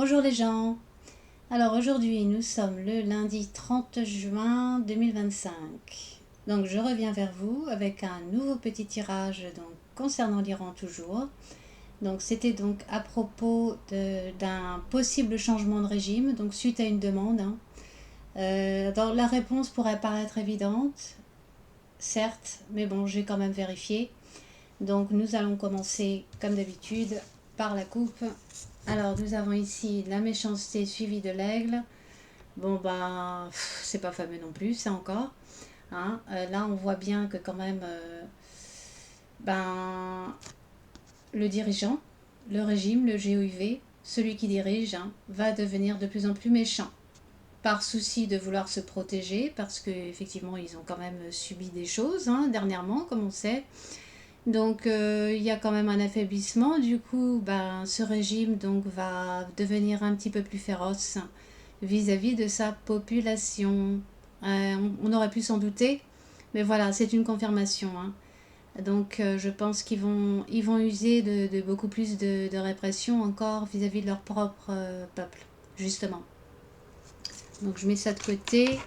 Bonjour les gens. Alors aujourd'hui nous sommes le lundi 30 juin 2025. Donc je reviens vers vous avec un nouveau petit tirage concernant l'Iran toujours. Donc c'était donc à propos d'un possible changement de régime, donc suite à une demande. Donc la réponse pourrait paraître évidente, certes, mais bon j'ai quand même vérifié. Donc nous allons commencer comme d'habitude par la coupe. Alors nous avons ici la méchanceté suivie de l'aigle. Bon bah c'est pas fameux non plus, ça encore. Hein. Là on voit bien que quand même ben le dirigeant, le régime, le GOUV, celui qui dirige, hein, va devenir de plus en plus méchant. Par souci de vouloir se protéger, parce qu'effectivement ils ont quand même subi des choses hein, dernièrement, comme on sait. Donc il y a quand même un affaiblissement. Du coup, ben, ce régime donc, va devenir un petit peu plus féroce vis-à-vis de sa population. On aurait pu s'en douter, mais voilà, c'est une confirmation. Hein. Donc je pense ils vont user de beaucoup plus de répression encore vis-à-vis de leur propre peuple, justement. Donc je mets ça de côté.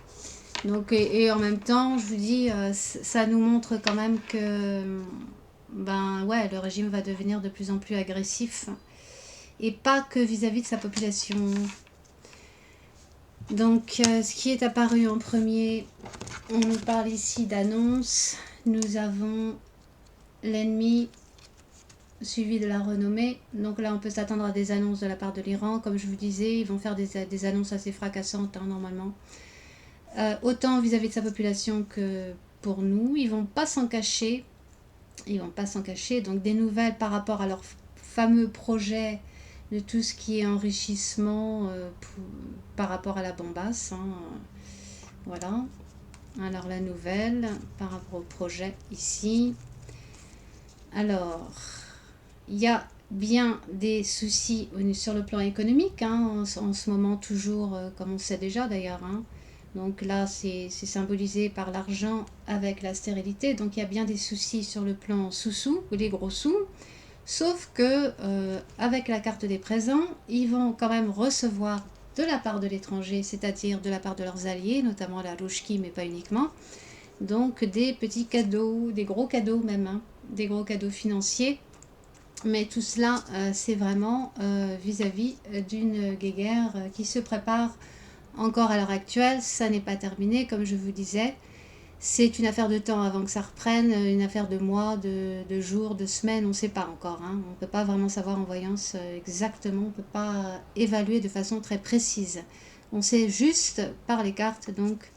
Donc, et en même temps, je vous dis, ça nous montre quand même que ben ouais, le régime va devenir de plus en plus agressif et pas que vis-à-vis de sa population. Donc ce qui est apparu en premier, on nous parle ici d'annonce. Nous avons l'ennemi suivi de la renommée. Donc là on peut s'attendre à des annonces de la part de l'Iran. Comme je vous disais, ils vont faire des annonces assez fracassantes hein, normalement. Autant vis-à-vis de sa population que pour nous. Ils vont pas s'en cacher. Ils vont pas s'en cacher. Donc des nouvelles par rapport à leur fameux projet de tout ce qui est enrichissement par rapport à la bombasse. Hein. Voilà. Alors la nouvelle par rapport au projet ici. Alors, il y a bien des soucis sur le plan économique, hein, en ce moment toujours, comme on sait déjà d'ailleurs. Hein. Donc là, c'est symbolisé par l'argent avec la stérilité. Donc il y a bien des soucis sur le plan sous-sous, ou les gros sous. Sauf que avec la carte des présents, ils vont quand même recevoir de la part de l'étranger, c'est-à-dire de la part de leurs alliés, notamment la Rouchki, mais pas uniquement. Donc des petits cadeaux, des gros cadeaux même, hein, des gros cadeaux financiers. Mais tout cela, c'est vraiment vis-à-vis d'une guéguerre qui se prépare encore à l'heure actuelle. Ça n'est pas terminé, comme je vous disais. C'est une affaire de temps avant que ça reprenne, une affaire de mois, de jours, de semaines, on ne sait pas encore. Hein. On ne peut pas vraiment savoir en voyance exactement, on ne peut pas évaluer de façon très précise. On sait juste par les cartes donc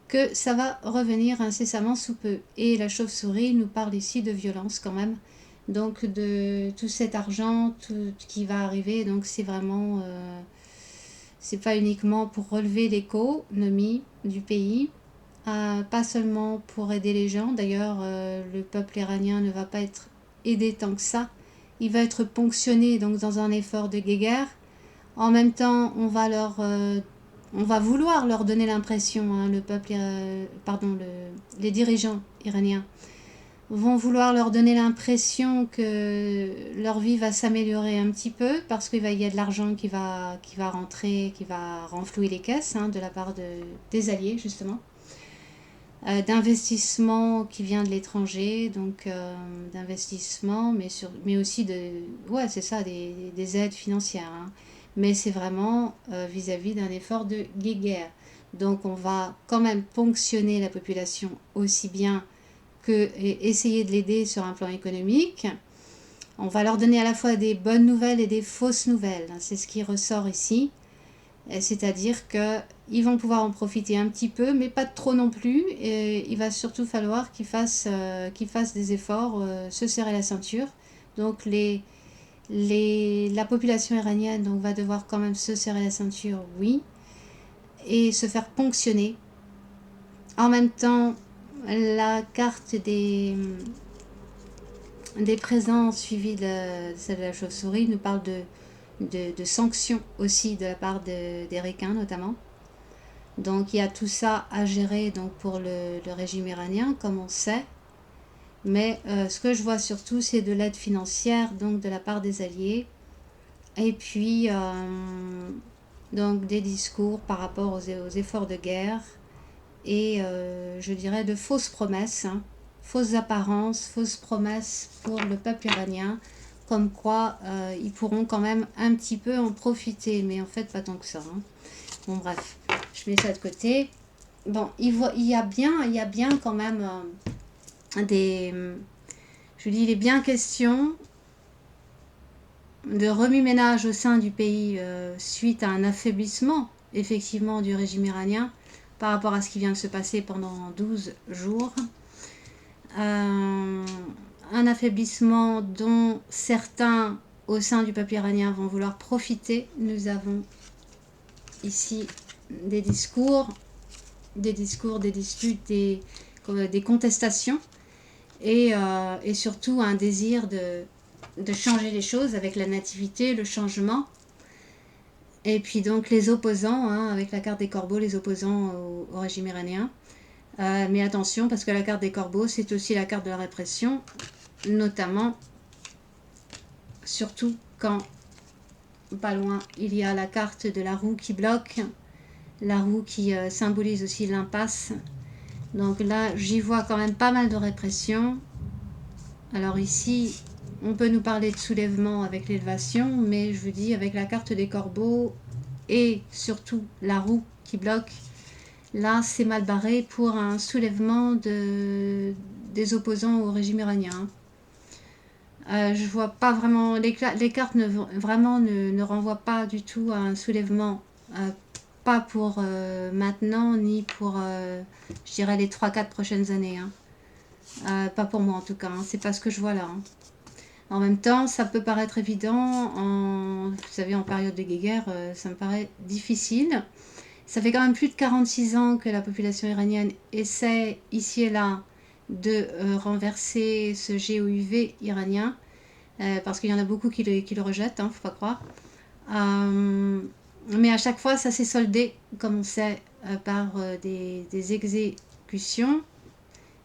que ça va revenir incessamment sous peu. Et la chauve-souris nous parle ici de violence quand même. Donc de tout cet argent tout, qui va arriver, donc c'est vraiment... c'est pas uniquement pour relever l'économie du pays, pas seulement pour aider les gens. D'ailleurs, le peuple iranien ne va pas être aidé tant que ça. Il va être ponctionné donc dans un effort de guéguerre. En même temps, on va vouloir leur donner l'impression, hein, le peuple, les dirigeants iraniens vont vouloir leur donner l'impression que leur vie va s'améliorer un petit peu parce qu'il y a de l'argent qui va rentrer, qui va renflouer les caisses hein, de la part des alliés justement. D'investissement qui vient de l'étranger, donc d'investissement, mais aussi ouais, c'est ça, des aides financières. Hein. Mais c'est vraiment vis-à-vis d'un effort de guéguerre. Donc on va quand même ponctionner la population aussi bien que essayer de l'aider sur un plan économique. On va leur donner à la fois des bonnes nouvelles et des fausses nouvelles. C'est ce qui ressort ici. C'est-à-dire qu'ils vont pouvoir en profiter un petit peu, mais pas trop non plus. Et il va surtout falloir qu'ils fassent des efforts, se serrer la ceinture. Donc la population iranienne donc, va devoir quand même se serrer la ceinture, oui, et se faire ponctionner. En même temps, la carte des présents suivis de celle de la chauve-souris nous parle de sanctions aussi de la part des Ricains notamment. Donc il y a tout ça à gérer donc, pour le régime iranien, comme on sait. Mais ce que je vois surtout, c'est de l'aide financière donc de la part des alliés Et puis, donc des discours par rapport aux efforts de guerre et je dirais de fausses promesses, hein, fausses apparences, fausses promesses pour le peuple iranien, comme quoi ils pourront quand même un petit peu en profiter, mais en fait pas tant que ça. Hein. Bon bref, je mets ça de côté. Bon, il y a bien quand même je dis, il est bien question de remue-ménage au sein du pays suite à un affaiblissement effectivement du régime iranien par rapport à ce qui vient de se passer pendant 12 jours. Un affaiblissement dont certains au sein du peuple iranien vont vouloir profiter. Nous avons ici des discours, des disputes, des contestations et surtout un désir de changer les choses avec la nativité, le changement. Et puis donc les opposants, hein, avec la carte des corbeaux, les opposants au régime iranien. Mais attention, parce que la carte des corbeaux, c'est aussi la carte de la répression, notamment, surtout quand, pas loin, il y a la carte de la roue qui bloque, la roue qui symbolise aussi l'impasse. Donc là, j'y vois quand même pas mal de répression. Alors ici, on peut nous parler de soulèvement avec l'élévation, mais je vous dis, avec la carte des corbeaux et surtout la roue qui bloque, là, c'est mal barré pour un soulèvement des opposants au régime iranien. Je vois pas vraiment, les cartes ne renvoient pas du tout à un soulèvement, pas pour maintenant, ni pour, je dirais, les 3-4 prochaines années. Hein. Pas pour moi en tout cas, hein. C'est pas ce que je vois là. Hein. En même temps, ça peut paraître évident, vous savez, en période de guerre, ça me paraît difficile. Ça fait quand même plus de 46 ans que la population iranienne essaie, ici et là, de renverser ce GOUV iranien, parce qu'il y en a beaucoup qui le rejettent, hein, faut pas croire. Mais à chaque fois, ça s'est soldé, comme on sait, par des exécutions,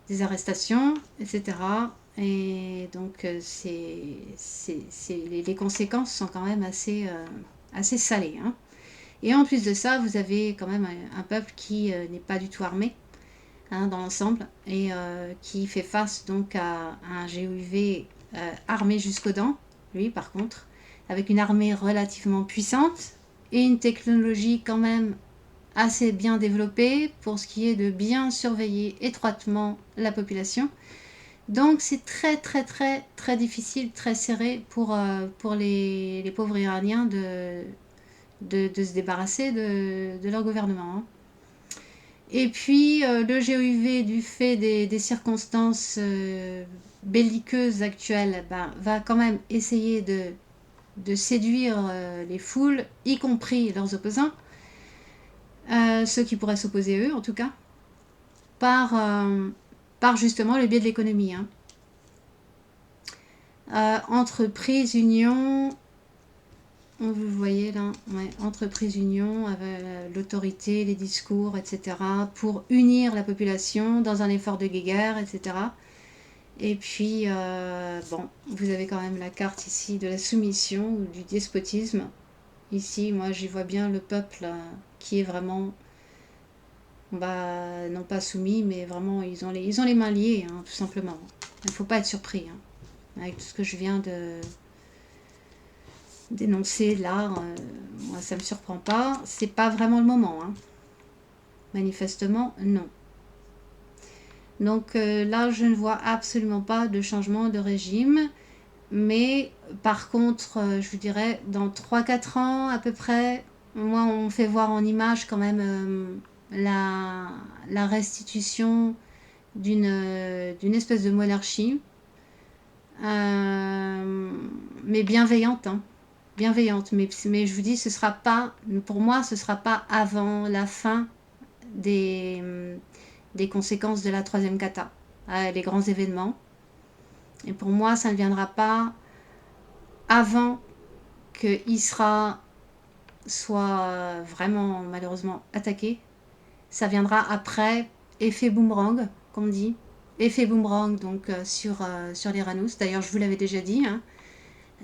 des arrestations, etc. Et donc, les conséquences sont quand même assez salées. Hein. Et en plus de ça, vous avez quand même un peuple qui n'est pas du tout armé, hein, dans l'ensemble, et qui fait face donc à un GOUV armé jusqu'aux dents, lui par contre, avec une armée relativement puissante et une technologie quand même assez bien développée pour ce qui est de bien surveiller étroitement la population. Donc c'est très très très très difficile, très serré pour les pauvres Iraniens de se débarrasser de leur gouvernement. Hein. Et puis le GOUV, du fait des circonstances belliqueuses actuelles, va quand même essayer de séduire les foules, y compris leurs opposants, ceux qui pourraient s'opposer à eux en tout cas, par justement le biais de l'économie. Hein. Entreprise, union, vous voyez là, ouais, entreprise, union, avec l'autorité, les discours, etc., pour unir la population dans un effort de guerre, etc. Et puis, bon, vous avez quand même la carte ici de la soumission ou du despotisme. Ici, moi, j'y vois bien le peuple qui est vraiment, non pas soumis, mais vraiment, ils ont les mains liées, hein, tout simplement. Il ne faut pas être surpris, hein, avec tout ce que je viens de dénoncer là, moi ça me surprend pas, c'est pas vraiment le moment, hein. Manifestement non. Donc là je ne vois absolument pas de changement de régime, mais par contre je vous dirais dans 3-4 ans à peu près, moi on fait voir en image quand même la restitution d'une espèce de monarchie, mais bienveillante, hein. Bienveillante, mais je vous dis, ce sera pas, pour moi, ce sera pas avant la fin des conséquences de la troisième cata, les grands événements. Et pour moi, ça ne viendra pas avant que Isra soit vraiment, malheureusement, attaqué. Ça viendra après, effet boomerang, comme on dit. Effet boomerang, donc sur l'Iranus. D'ailleurs, je vous l'avais déjà dit, hein.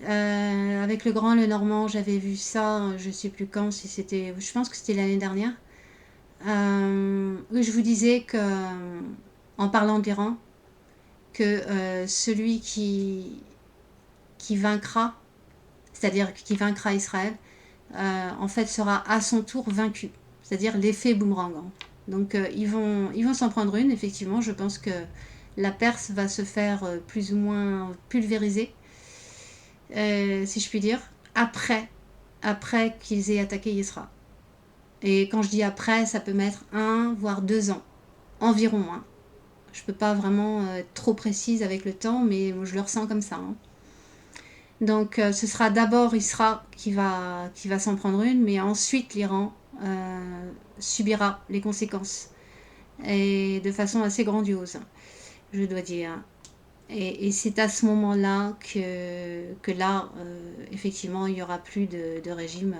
Avec le Grand, le Normand, j'avais vu ça, je sais plus quand, si c'était, je pense que c'était l'année dernière. Où je vous disais que, en parlant de l'Iran, que celui qui vaincra, c'est-à-dire qui vaincra Israël, en fait sera à son tour vaincu. C'est-à-dire l'effet boomerang. Donc ils vont s'en prendre une, effectivement. Je pense que la Perse va se faire plus ou moins pulvériser, si je puis dire, après qu'ils aient attaqué Isra. Et quand je dis après, ça peut mettre 1 voire 2 ans, environ. Hein. Je ne peux pas vraiment être trop précise avec le temps, mais je le ressens comme ça. Hein. Donc ce sera d'abord Isra qui va s'en prendre une, mais ensuite l'Iran subira les conséquences. Et de façon assez grandiose, je dois dire. Et c'est à ce moment-là que là, effectivement, il n'y aura plus de régime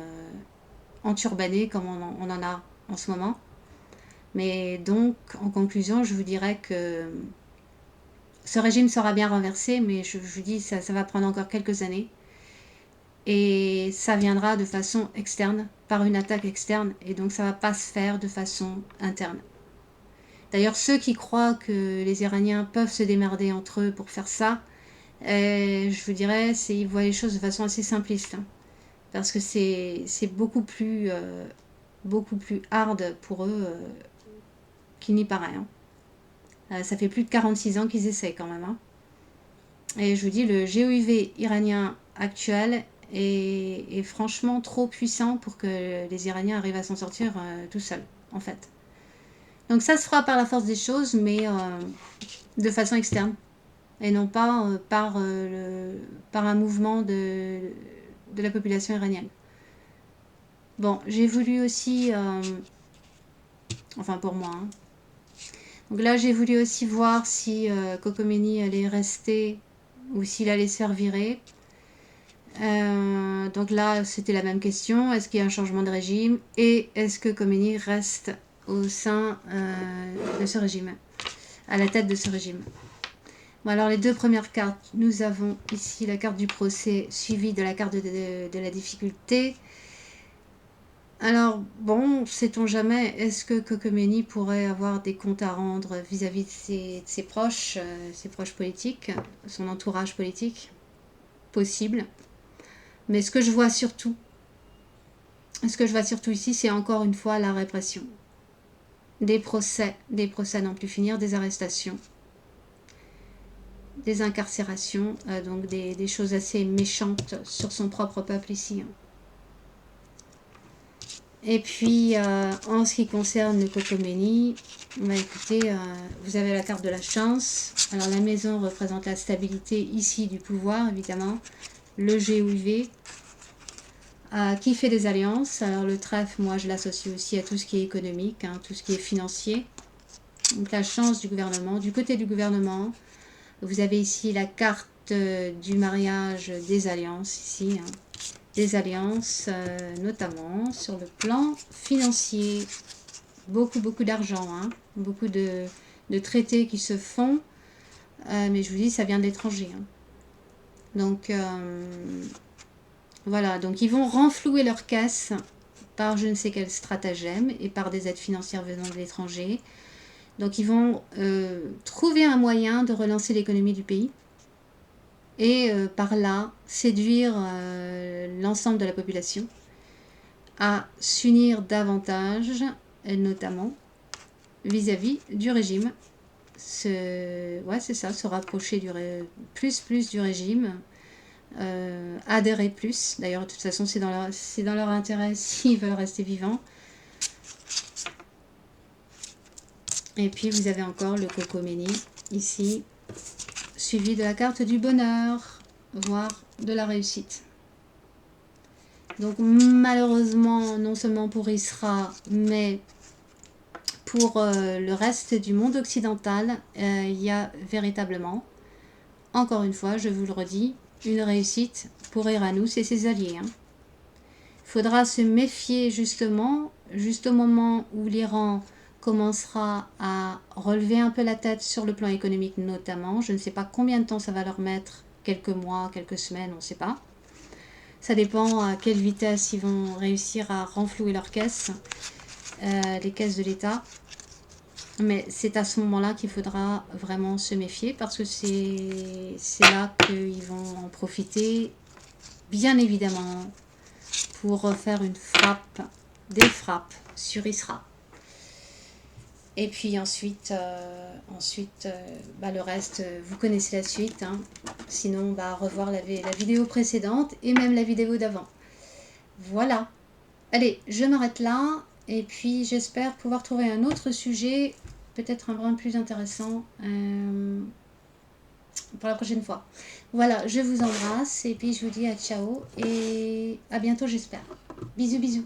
enturbané comme on en a en ce moment. Mais donc, en conclusion, je vous dirais que ce régime sera bien renversé, mais je vous dis, ça va prendre encore quelques années. Et ça viendra de façon externe, par une attaque externe, et donc ça ne va pas se faire de façon interne. D'ailleurs, ceux qui croient que les Iraniens peuvent se démerder entre eux pour faire ça, je vous dirais, ils voient les choses de façon assez simpliste. Hein, parce que c'est beaucoup plus hard pour eux qu'il n'y paraît. Hein. Ça fait plus de 46 ans qu'ils essaient quand même. Hein. Et je vous dis, le GOIV iranien actuel est franchement trop puissant pour que les Iraniens arrivent à s'en sortir tout seuls, en fait. Donc ça se fera par la force des choses, mais de façon externe, et non pas par un mouvement de la population iranienne. Bon, j'ai voulu aussi, enfin pour moi, hein. Donc là j'ai voulu aussi voir si Khomeini allait rester ou s'il allait se faire virer. Donc là c'était la même question, est-ce qu'il y a un changement de régime et est-ce que Khomeini reste au sein de ce régime, à la tête de ce régime. Bon, alors les deux premières cartes, nous avons ici la carte du procès suivie de la carte de la difficulté. Alors bon, sait-on jamais, est-ce que Khomeini pourrait avoir des comptes à rendre vis-à-vis de ses proches politiques, son entourage politique? Possible. Mais ce que je vois surtout ici, c'est encore une fois la répression. Des procès à n'en plus finir, des arrestations, des incarcérations, donc des choses assez méchantes sur son propre peuple ici. Et puis, en ce qui concerne le Khomeini, bah écoutez, vous avez la carte de la chance. Alors, la maison représente la stabilité ici du pouvoir, évidemment. Le GOIV, qui fait des alliances. Alors, le trèfle, moi, je l'associe aussi à tout ce qui est économique, hein, tout ce qui est financier. Donc, la chance du gouvernement. Du côté du gouvernement, vous avez ici la carte du mariage des alliances, ici, hein. Des alliances, notamment sur le plan financier. Beaucoup d'argent, hein. Beaucoup de traités qui se font, mais je vous dis, ça vient de l'étranger. Hein. Donc, voilà, donc ils vont renflouer leur caisse par je ne sais quel stratagème et par des aides financières venant de l'étranger. Donc, ils vont trouver un moyen de relancer l'économie du pays. Et par là, séduire l'ensemble de la population à s'unir davantage, et notamment vis-à-vis du régime. Ouais, c'est ça, se rapprocher plus du régime, adhérer plus. D'ailleurs, de toute façon, c'est dans leur intérêt s'ils veulent rester vivants. Et puis, vous avez encore le Khomeini, ici, suivi de la carte du bonheur, voire de la réussite. Donc malheureusement, non seulement pour Isra, mais pour le reste du monde occidental, il y a véritablement, encore une fois, je vous le redis, une réussite pour Iranus et ses alliés. Il faudra se méfier justement, juste au moment où l'Iran commencera à relever un peu la tête sur le plan économique notamment. Je ne sais pas combien de temps ça va leur mettre quelques mois, quelques semaines, on ne sait pas. Ça dépend à quelle vitesse ils vont réussir à renflouer leurs caisses, les caisses de l'État. Mais c'est à ce moment-là qu'il faudra vraiment se méfier parce que c'est là qu'ils vont en profiter, bien évidemment, pour faire une frappe, des frappes sur Isra. Et puis ensuite, le reste, vous connaissez la suite. Hein. Sinon, revoir la vidéo précédente et même la vidéo d'avant. Voilà. Allez, je m'arrête là. Et puis, j'espère pouvoir trouver un autre sujet, peut-être un brin plus intéressant, pour la prochaine fois. Voilà, je vous embrasse. Et puis, je vous dis à ciao. Et à bientôt, j'espère. Bisous, bisous.